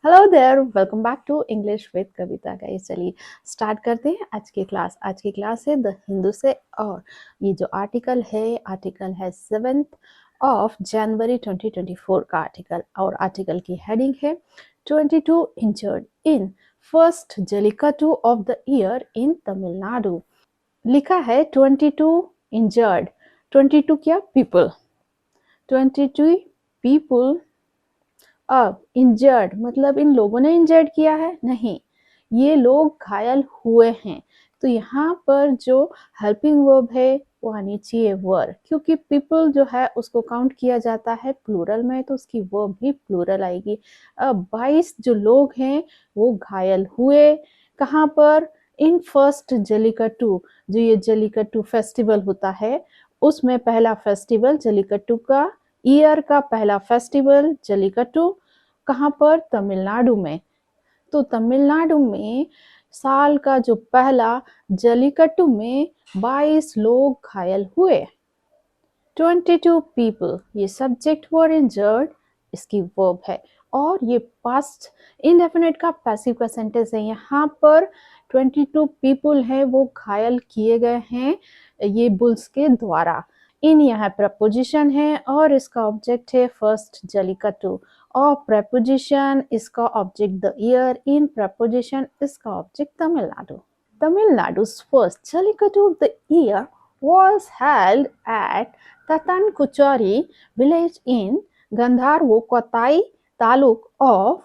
Hello there, welcome back to English with Kavita. Guys चलिए start करते हैं आज की क्लास। आज की क्लास है द हिंदू से, और ये जो आर्टिकल है 7 जनवरी 2024 का आर्टिकल, और आर्टिकल की हेडिंग है 22 injured in first Jallikattu of the year इन तमिलनाडु। लिखा है 22 इंजर्ड। 22 क्या? पीपल। 22 पीपल। अब इंजर्ड मतलब इन लोगों ने इंजर्ड किया है? नहीं, ये लोग घायल हुए हैं। तो यहाँ पर जो हेल्पिंग वर्ब है वो आनी चाहिए वर, क्योंकि पीपल जो है उसको काउंट किया जाता है प्लूरल में, तो उसकी वर्ब भी प्लूरल आएगी। अब 22 जो लोग हैं वो घायल हुए। कहाँ पर? In first jallikattu. जो ये जल्लीकट्टू फेस्टिवल होता है उसमें पहला फेस्टिवल जल्लीकट्टू का, ईयर का पहला फेस्टिवल जल्लीकट्टू। कहाँ पर? तमिलनाडु में। तो तमिलनाडु में साल का जो पहला जल्लीकट्टू में 22 लोग घायल हुए। 22 पीपल, ये सब्जेक्ट वर इंजर्ड, इसकी वर्ब है, और ये पास्ट इंडेफिनिट का पैसिव का सेंटेंस है। यहाँ पर 22 पीपल है वो घायल किए गए हैं ये बुल्स के द्वारा। इन यहाँ प्रपोजिशन है और इसका ऑब्जेक्ट है फर्स्ट जल्लीकट्टू, और प्रपोजिशन इसका object the year, in preposition इसका object Tamil Nadu. Tamilnadu's first Jallikattu of the year was held at Tatankuchari village in Gandharvokottai taluk of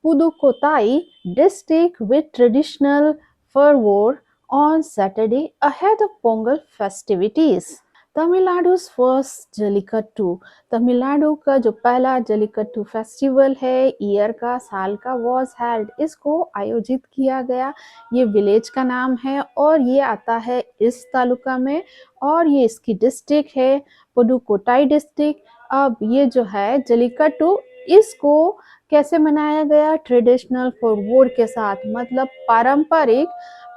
Pudukkottai district with traditional fervor on Saturday ahead of Pongal festivities. Tamil Nadu's first Jallikattu, Tamil Nadu का जो पहला jallikattu festival है year का, साल का, was held, इसको आयोजित किया गया। ये विलेज का नाम है और ये आता है इस तालुका में, और ये इसकी डिस्ट्रिक्ट है पुडुकोटाई डिस्ट्रिक्ट। अब ये जो है जल्लीकट्टू, इसको कैसे मनाया गया? ट्रेडिशनल फॉरवर्ड के साथ, मतलब पारंपरिक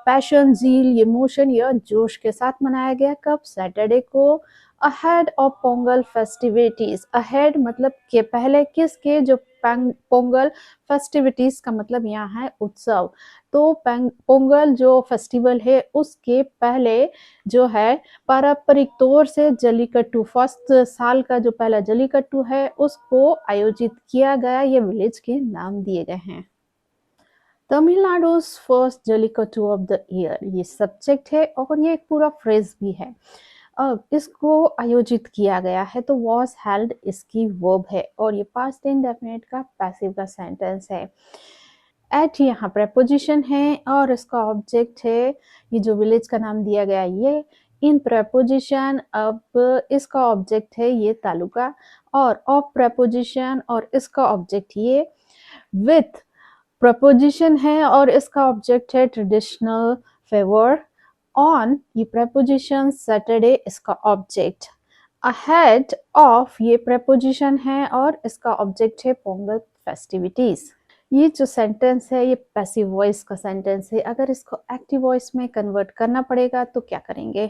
पैशन, जील, इमोशन या जोश के साथ मनाया गया। कब? सैटरडे को, ahead of Pongal festivities. Ahead मतलब के पहले, किसके? जो पोंगल फेस्टिविटीज का मतलब यहाँ है उत्सव। तो पोंगल जो फेस्टिवल है उसके पहले जो है पारंपरिक तौर से जल्लीकट्टू, फर्स्ट साल का जो पहला जल्लीकट्टू है उसको आयोजित किया गया। ये विलेज के नाम दिए गए हैं। Tamil Nadu's first Jallikattu of the year, ये सब्जेक्ट है और ये एक पूरा फ्रेज भी है। अब इसको आयोजित किया गया है तो वॉज हेल्ड इसकी वर्ब है, और ये पास्ट इंडेफिनिट का पैसिव का सेंटेंस है। एट यहाँ प्रपोजिशन है और इसका ऑब्जेक्ट है ये जो विलेज का नाम दिया गया ये। इन प्रपोजिशन, अब इसका ऑब्जेक्ट है ये तालुका, और ऑफ प्रपोजिशन और इसका ऑब्जेक्ट ये। विथ प्रपोजिशन है और इसका ऑब्जेक्ट है ट्रेडिशनल फेवर। ऑन ये प्रपोजिशन, सैटरडे इसका ऑब्जेक्ट। अहेड ऑफ ये प्रपोजिशन है और इसका ऑब्जेक्ट है पोंगल फेस्टिविटीज। ये जो सेंटेंस है ये पैसिव वॉइस का सेंटेंस है। अगर इसको एक्टिव वॉइस में कन्वर्ट करना पड़ेगा तो क्या करेंगे?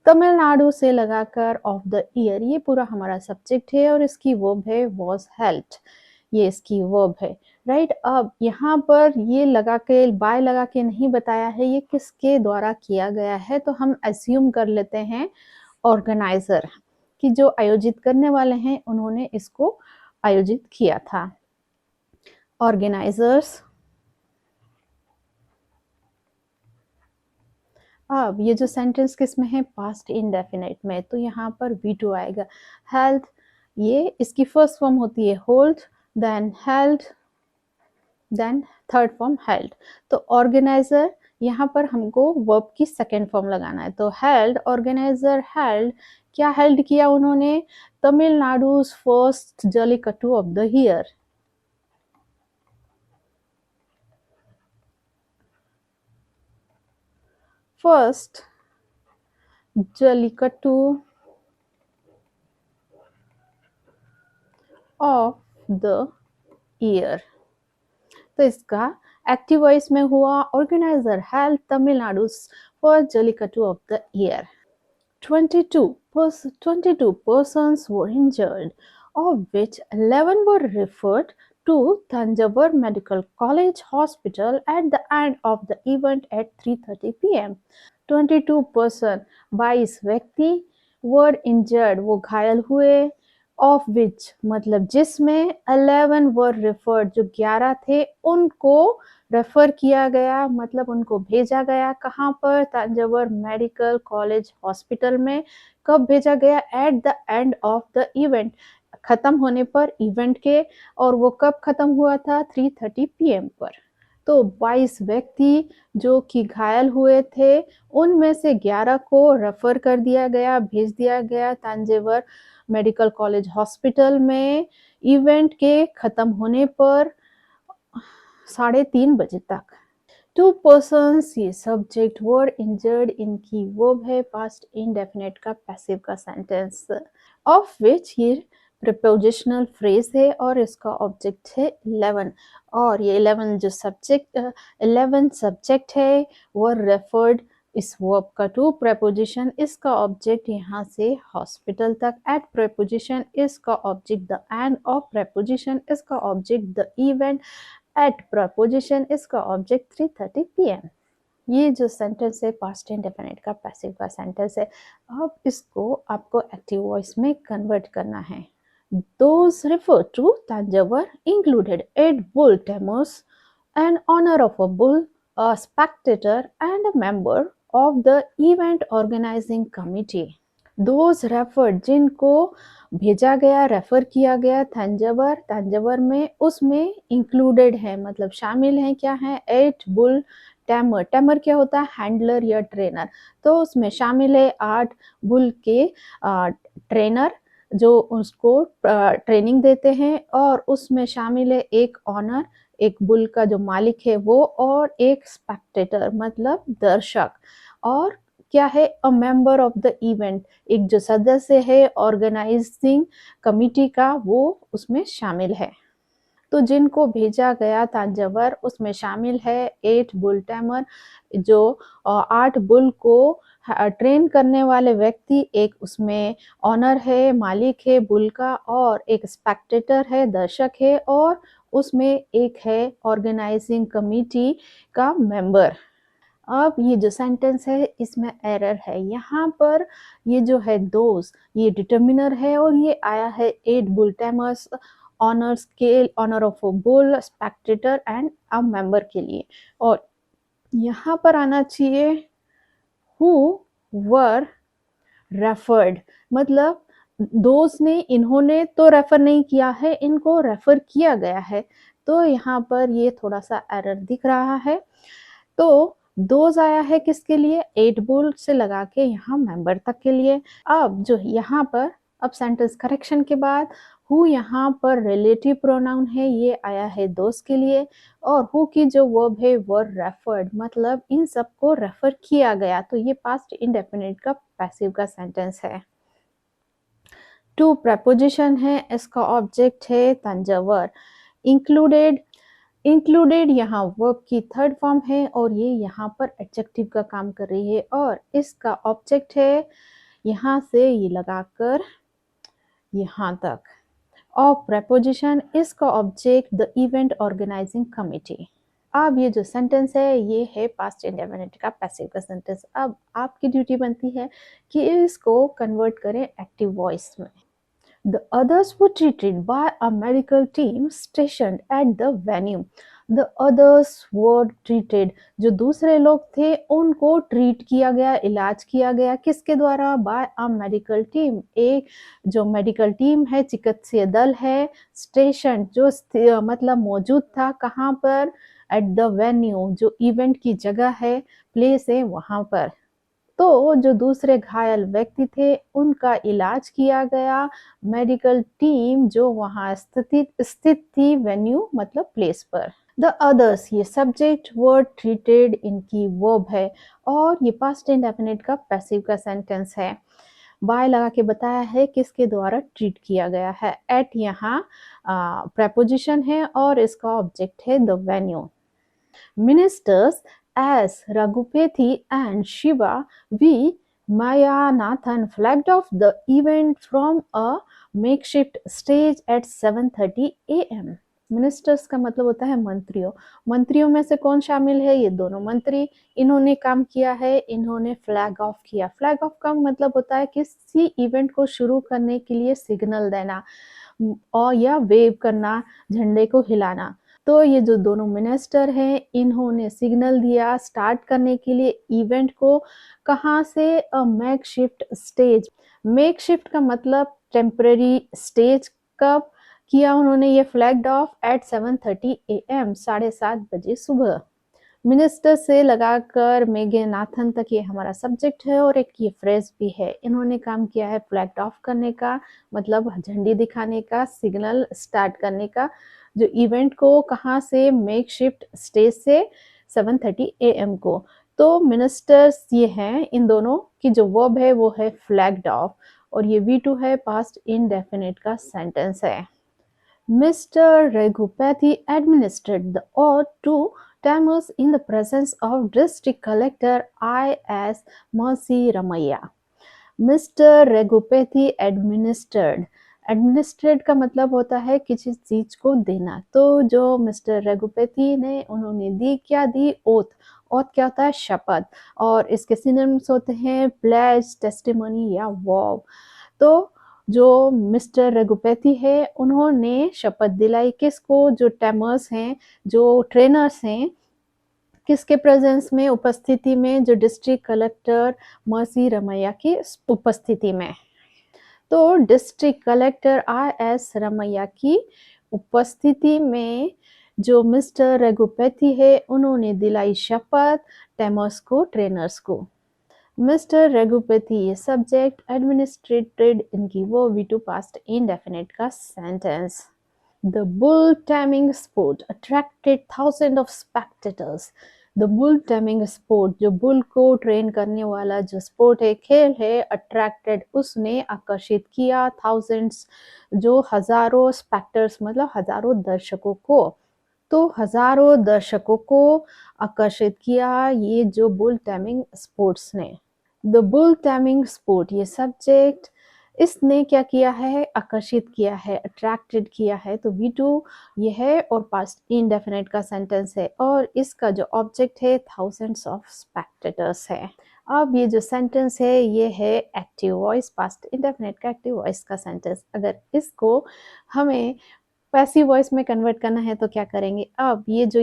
तमिलनाडु से लगाकर ऑफ द ईयर, ये पूरा हमारा सब्जेक्ट है और इसकी वर्ब है वॉज हेल्ड, ये इसकी वर्ब है। राइट, अब यहाँ पर ये लगा के, बाय लगा के नहीं बताया है ये किसके द्वारा किया गया है, तो हम एज्यूम कर लेते हैं ऑर्गेनाइजर, कि जो आयोजित करने वाले हैं उन्होंने इसको आयोजित किया था। ऑर्गेनाइजर्स। अब ये जो सेंटेंस किस में है? पास्ट इंडेफिनिट में, तो यहाँ पर V2 आएगा। हेल्थ, ये इसकी फर्स्ट फॉर्म होती है hold, then held, then third form held. तो ऑर्गेनाइजर, यहाँ पर हमको वर्ब की सेकेंड फॉर्म लगाना है, तो हेल्ड, ऑर्गेनाइजर हेल्ड, क्या हेल्ड किया उन्होंने? Tamil Nadu first Jallikattu of the year. First Jallikattu of the year, तो इसका एक्टिव वॉइस में हुआ organiser held Tamil Nadu first Jallikattu of the year. 22 persons were injured, of which 11 were referred to Tanjavur Medical College Hospital at the end of the event at 3:30 p.m. 22 person 22 व्यक्ति वर injured वो घायल हुए of which मतलब जिसमें 11 वर referred जो 11 थे उनको refer किया गया मतलब उनको भेजा गया कहाँ पर तंजावुर मेडिकल कॉलेज हॉस्पिटल में कब भेजा गया at the end of the event खत्म होने पर इवेंट के और वो कब खत्म हुआ था 3:30 पीएम पर तो 22 व्यक्ति जो कि घायल हुए थे उनमें से 11 को रेफर कर दिया गया भेज दिया गया तंजावुर मेडिकल कॉलेज हॉस्पिटल में इवेंट के खत्म होने पर 3:30 बजे तक 2 persons ये सब्जेक्ट वर इंजर्ड इनकी वर्ब है पास्ट इंडेफिनिट का पैसिव का सेंटेंस ऑफ विच ये प्रीपोजिशनल फ्रेज है और इसका ऑब्जेक्ट है 11 और ये 11 जो सब्जेक्ट 11 सब्जेक्ट है वो रेफर्ड इस वर्ब का टू प्रेपोजिशन इसका ऑब्जेक्ट यहाँ से हॉस्पिटल तक एट प्रेपोजिशन इसका object the end of preposition इसका object the event at preposition इसका ऑब्जेक्ट 3:30 पीएम ये जो सेंटेंस है पास्ट इंडेफिनिट का पैसिव का सेंटेंस है अब इसको आपको एक्टिव वॉइस में कन्वर्ट करना है those refer to Tanjavur included 8 bull tamers, an honor of a bull, a spectator and a member of the event organizing committee. Those referred जिनको भेजा गया रेफर किया गया तंजावुर में उसमें इंक्लूडेड है मतलब शामिल है क्या है 8 बुल टैमर टैमर क्या होता है हैंडलर या ट्रेनर तो उसमें शामिल है 8 बुल के ट्रेनर जो उसको ट्रेनिंग देते हैं और उसमें शामिल है एक ऑनर एक बुल का जो मालिक है वो और एक स्पेक्टेटर मतलब दर्शक और क्या है a member of the event एक जो सदस्य है ऑर्गेनाइजिंग कमिटी का वो उसमें शामिल है तो जिनको भेजा गया तंजावुर उसमें शामिल है 8 बुल टैमर जो 8 बुल को ट्रेन करने वाले व्यक्ति एक उसमें ऑनर है मालिक है बुल का और एक स्पेक्टेटर है दर्शक है और उसमें एक है ऑर्गेनाइजिंग कमिटी का मेंबर अब ये जो सेंटेंस है इसमें एरर है यहाँ पर ये जो है दोस्त ये डिटर्मिनर है और ये आया है 8 bull tamers honour scale honour of a bull spectator and a member के लिए और यहाँ पर आना चाहिए हु वर रेफर्ड मतलब दोस्त ने इन्होंने तो रेफर नहीं किया है इनको रेफर किया गया है तो यहाँ पर ये थोड़ा सा एरर दिख रहा है तो दोज आया है किसके लिए 8 बुल से लगा के यहाँ मेंबर तक के लिए अब जो यहाँ पर अब सेंटेंस करेक्शन के बाद हु यहाँ पर रिलेटिव प्रोनाउन है ये आया है दोस्त के लिए और हु की जो वर्ब है वर रेफर्ड मतलब इन सबको रेफर किया गया तो ये पास्ट इंडेफिनिट का पैसिव का सेंटेंस है टू प्रेपोजिशन है इसका ऑब्जेक्ट है तंजावुर इंक्लूडेड यहाँ वर्ब की थर्ड फॉर्म है और ये यहाँ पर एडजेक्टिव का काम कर रही है और इसका ऑब्जेक्ट है यहाँ से ये लगाकर यहाँ तक और प्रेपोजिशन इसका object the event organizing committee अब ये जो सेंटेंस है ये है पास्ट इंडेफिनिट का पैसिव का सेंटेंस अब आपकी ड्यूटी बनती है कि इसको कन्वर्ट करें एक्टिव वॉइस में The others were treated by a medical team stationed at the venue. The others were treated. जो दूसरे लोग थे उनको ट्रीट किया गया इलाज किया गया किसके द्वारा बाय अ मेडिकल टीम एक जो मेडिकल टीम है चिकित्सीय दल है स्टेशन जो मतलब मौजूद था कहाँ पर एट द वेन्यू जो इवेंट की जगह है प्लेस है वहाँ पर तो जो दूसरे घायल व्यक्ति थे उनका इलाज किया गया मेडिकल टीम जो वहां स्थित थी वेन्यू मतलब प्लेस पर द अदर्स ये सब्जेक्ट वर्ड ट्रीटेड इनकी वर्ब है और ये पास्ट इंडेफिनिट का पैसिव का सेंटेंस है बाय लगा के बताया है किसके द्वारा ट्रीट किया गया है एट यहाँ प्रेपोजिशन है और इसका ऑब्जेक्ट है the venue Ministers as Raghupethi and Shiva V. Mayanathan flagged off the event from a makeshift stage at 7:30 a.m. Ministers का मतलब होता है मंत्रियों। मंत्रियों में से कौन शामिल है? ये दोनों मंत्री। इन्होंने काम किया है, इन्होंने फ्लैग ऑफ किया। फ्लैग ऑफ का मतलब होता है किसी इवेंट को शुरू करने के लिए सिग्नल देना और या वेव करना, झंडे को हिलाना। तो ये जो दोनों मिनिस्टर हैं, इन्होंने सिग्नल दिया स्टार्ट करने के लिए इवेंट को। कहाँ से? Makeshift stage. मेकशिफ्ट का मतलब टेम्पररी स्टेज। कब किया उन्होंने ये फ्लैग्ड ऑफ? एट 7:30 AM, 7:30 बजे सुबह। मिनिस्टर से लगाकर मेघनाथन तक ये हमारा सब्जेक्ट है और एक ये फ्रेज भी है। इन्होंने काम किया है फ्लैग ऑफ करने का, मतलब झंडी दिखाने का, सिग्नल स्टार्ट करने का, जो इवेंट को कहाँ से? मेकशिफ्ट स्टेज से 7:30 AM को। तो मिनिस्टर्स ये हैं, इन दोनों की जो वर्ब है वो है फ्लैग्ड ऑफ, और ये V2 है, पास्ट इंडेफिनिट का सेंटेंस है। Mr. Raghupathy administered the oath to Tamus in the presence of District Collector I.S. Mercy Ramaiah. Mr. Raghupathy administered. Administrate का मतलब होता है किसी चीज को देना। तो जो मिस्टर रघुपति ने, उन्होंने दी, क्या दी? ओथ। ओथ क्या होता है? शपथ। और इसके सिनोनिम्स होते हैं प्लेज, टेस्टिमनी या वॉव। तो जो मिस्टर रघुपति है, उन्होंने शपथ दिलाई किसको? जो टेमर्स हैं, जो ट्रेनर्स हैं, किसके प्रेजेंस में? उपस्थिति में, जो डिस्ट्रिक्ट कलेक्टर मर्सी रमैया की उपस्थिति में। तो डिस्ट्रिक्ट कलेक्टर I.S. रमैया की उपस्थिति में जो मिस्टर रघुपति है, उन्होंने दिलाई शपथ टेमर्स को, ट्रेनर्स को। मिस्टर रघुपति ये सब्जेक्ट, एडमिनिस्ट्रेटेड इनकी वो V2 पास्ट इंडेफिनिट का sentence. The bull taming sport attracted thousands of spectators. The bull taming sport, जो बुल को ट्रेन करने वाला जो स्पोर्ट है, खेल है, अट्रैक्टेड उसने आकर्षित किया, थाउजेंड्स जो हजारों, स्पेक्टर्स मतलब हजारों दर्शकों को। तो हजारों दर्शकों को आकर्षित किया ये जो बुल टैमिंग स्पोर्ट्स ने। द बुल टैमिंग स्पोर्ट ये सब्जेक्ट, इसने क्या किया है? आकर्षित किया है, अट्रैक्टेड किया है। तो V2 ये है और पास्ट इंडेफिनिट का सेंटेंस है, और इसका जो ऑब्जेक्ट है थाउजेंड्स ऑफ स्पेक्टेटर्स है। अब ये जो सेंटेंस है ये है एक्टिव वॉइस, पास्ट इंडेफिनिट का एक्टिव वॉइस का सेंटेंस। अगर इसको हमें पैसिव वॉइस में कन्वर्ट करना है तो क्या करेंगे? अब ये जो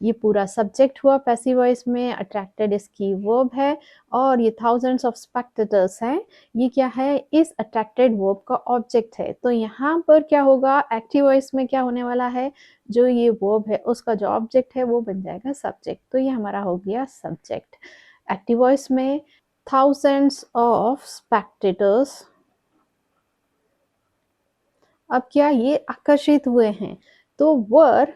ये पूरा सब्जेक्ट हुआ पैसिव वॉइस में, अट्रैक्टेड इसकी वर्ब है, और ये थाउजेंड्स ऑफ स्पेक्टेटर्स हैं, ये क्या है? इस अट्रैक्टेड वर्ब का ऑब्जेक्ट है। तो यहाँ पर क्या होगा? एक्टिव वॉइस में क्या होने वाला है? जो ये वर्ब है उसका जो ऑब्जेक्ट है वो बन जाएगा सब्जेक्ट। तो ये हमारा हो गया सब्जेक्ट। एक्टिव वॉइस में थाउजेंड्स ऑफ स्पेक्टेटर्स, अब क्या? ये आकर्षित हुए हैं, तो वर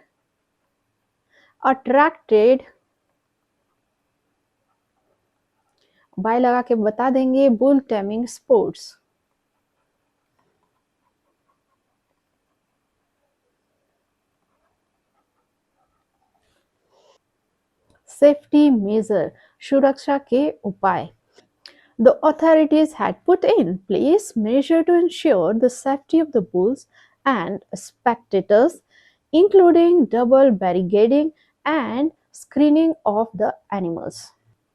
अट्रैक्टेड, बाय लगा के बता देंगे, bull taming sports. Safety major, सुरक्षा के उपाय। The authorities had put in place measures to ensure the safety of the bulls and spectators, including double barricading and screening of the animals.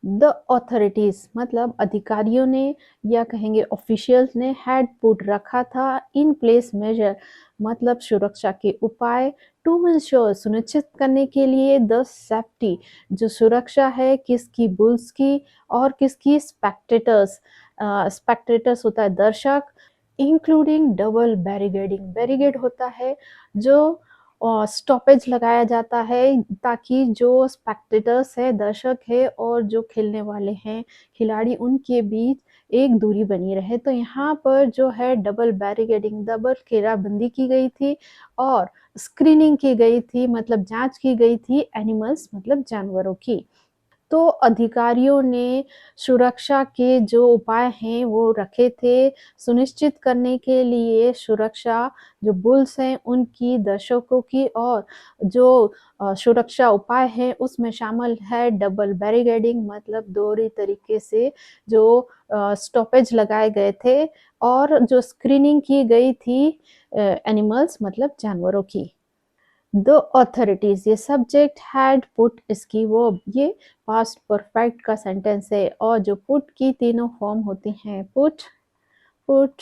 The authorities मतलब अधिकारियों ने या कहेंगे officials ने, had put रखा था, इन प्लेस मेजर मतलब सुरक्षा के उपाय, टू इंश्योर सुनिश्चित करने के लिए, द सेफ्टी जो सुरक्षा है, किसकी? बुल्स की, और किसकी? स्पेक्टेटर्स। स्पेक्टेटर्स होता है दर्शक, इंक्लूडिंग डबल बैरिगेडिंग। बैरिगेड होता है जो स्टॉपेज लगाया जाता है ताकि जो स्पेक्टेटर्स है, दर्शक है, और जो खेलने वाले हैं खिलाड़ी, उनके बीच एक दूरी बनी रहे। तो यहाँ पर जो है डबल बैरिकेडिंग, डबल घेराबंदी की गई थी, और स्क्रीनिंग की गई थी मतलब जांच की गई थी एनिमल्स मतलब जानवरों की। तो अधिकारियों ने सुरक्षा के जो उपाय हैं वो रखे थे सुनिश्चित करने के लिए, सुरक्षा जो बुल्स हैं उनकी, दर्शकों की, और जो सुरक्षा उपाय हैं उसमें शामिल है डबल बैरिकेडिंग मतलब दोहरी तरीके से जो स्टॉपेज लगाए गए थे, और जो स्क्रीनिंग की गई थी एनिमल्स मतलब जानवरों की। द ऑथोरिटीज, ये सब्जेक्ट हैड पुट, इसकी वर्ब, ये पास्ट परफेक्ट का सेंटेंस है और जो पुट की तीनों फॉर्म होती हैं, put, put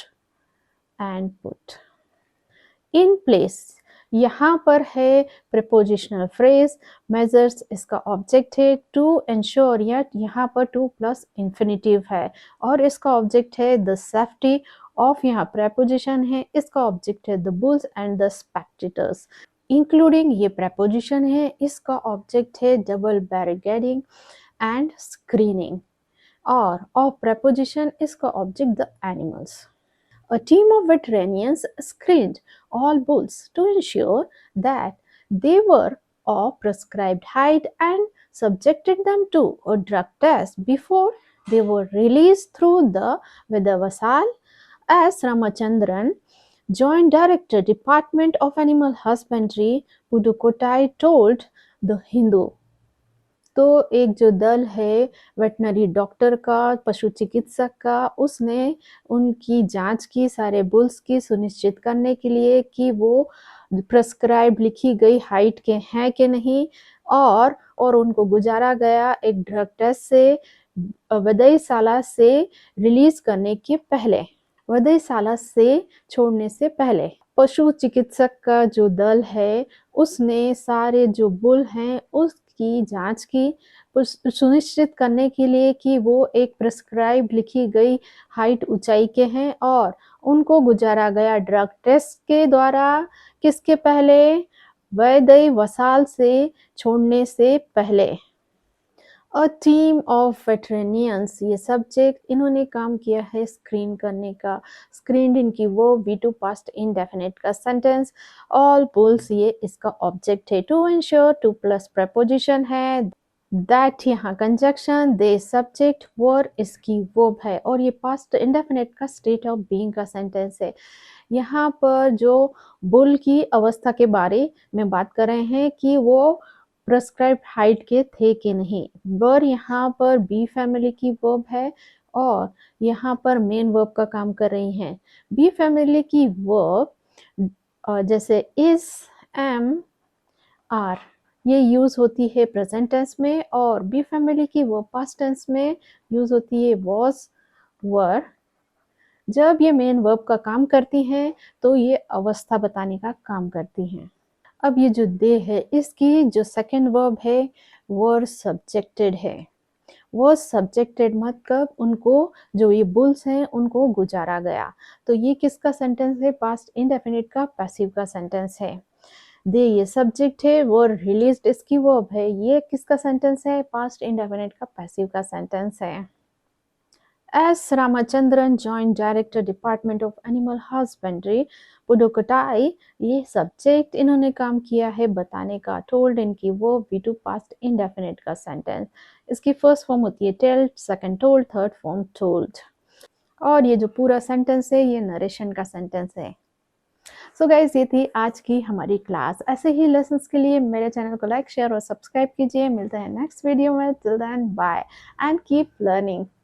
and put. In place, यहाँ पर है प्रीपोजिशनल फ्रेज। मेजर्स इसका ऑब्जेक्ट है। टू एंश्योर, यहाँ पर टू प्लस इंफिनिटिव है और इसका ऑब्जेक्ट है द सेफ्टी ऑफ, यहाँ प्रेपोजिशन है, इसका ऑब्जेक्ट है the bulls and the spectators. Including, ये प्रेपोजिशन है, इसका ऑब्जेक्ट है डबल बैरिकेडिंग एंड स्क्रीनिंग और ऑफ प्रेपोजिशन, इसका object the animals. A team of veterinarians screened all bulls to ensure that they were of prescribed height and subjected them to a drug test before they were released through the Vedavasal. S. Ramachandran, Joint Director, Department of Animal Husbandry, Pudukkottai, told The Hindu. तो एक जो दल है veterinary doctor का, पशु चिकित्सक का, उसने उनकी जांच की सारे बुल्स की, सुनिश्चित करने के लिए कि वो प्रेस्क्राइब लिखी गई हाइट के हैं कि नहीं, और उनको गुजारा गया एक ड्रग टेस्ट से वदयशाला से रिलीज करने के पहले, वदयशाला से छोड़ने से पहले। पशु चिकित्सक का जो दल है उसने सारे जो बुल हैं उसकी जांच की, सुनिश्चित करने के लिए कि वो एक प्रिस्क्राइब लिखी गई हाइट ऊंचाई के हैं और उनको गुजारा गया ड्रग टेस्ट के द्वारा, किसके पहले, वैदय वसाल से छोड़ने से पहले। अ टीम ऑफ वेटरेनियंस, ये सब्जेक्ट इन्होंने काम किया है स्क्रीन करने का। स्क्रीनड इनकी वो V2 पास्ट इंडेफिनिट का सेंटेंस। ऑल बुल्स, ये इसका ऑब्जेक्ट है। To ensure, to plus preposition है। दैट यहाँ कंजक्शन, दे सब्जेक्ट, वर इसकी वर्ब है और ये पास्ट इंडेफिनिट का स्टेट ऑफ बीइंग का सेंटेंस है। यहाँ पर जो बुल की अवस्था के बारे में बात कर रहे हैं कि वो प्रेस्क्राइब्ड हाइट के थे कि नहीं। वर यहाँ पर बी फैमिली की वर्ब है और यहाँ पर मेन वर्ब का काम कर रही हैं। बी फैमिली की वर्ब जैसे इज, एम, आर, ये यूज होती है प्रेजेंट टेंस में और बी फैमिली की वर्ब पास्ट टेंस में यूज होती है वॉज, वर। जब ये मेन वर्ब का काम करती हैं तो ये अवस्था बताने का काम करती हैं। अब ये जो दे है इसकी जो सेकंड वर्ब है वर सब्जेक्टेड है। वो सब्जेक्टेड मतलब उनको, जो ये बुल्स हैं उनको गुजारा गया। तो ये किसका सेंटेंस है, पास्ट इंडेफिनिट का पैसिव का सेंटेंस है। दे ये सब्जेक्ट है, वर रिलीज्ड इसकी वर्ब है। ये किसका सेंटेंस है, पास्ट इंडेफिनिट का पैसिव का सेंटेंस है। S Ramachandran, joint director, department of animal husbandry, Pudukkottai, ये सब्जेक्ट इन्होंने काम किया है बताने का। टोल्ड इनकी वो V2 पास्ट इंडेफिनिट का सेंटेंस। इसकी फर्स्ट फॉर्म होती है tailed, second told, third form told और ये जो पूरा सेंटेंस है ये नरेशन का सेंटेंस है। सो गाइज, ये थी आज की हमारी क्लास। ऐसे ही लेसन्स के लिए मेरे चैनल को लाइक, शेयर और सब्सक्राइब कीजिए। मिलते हैं नेक्स्ट वीडियो में। Till then bye and keep learning.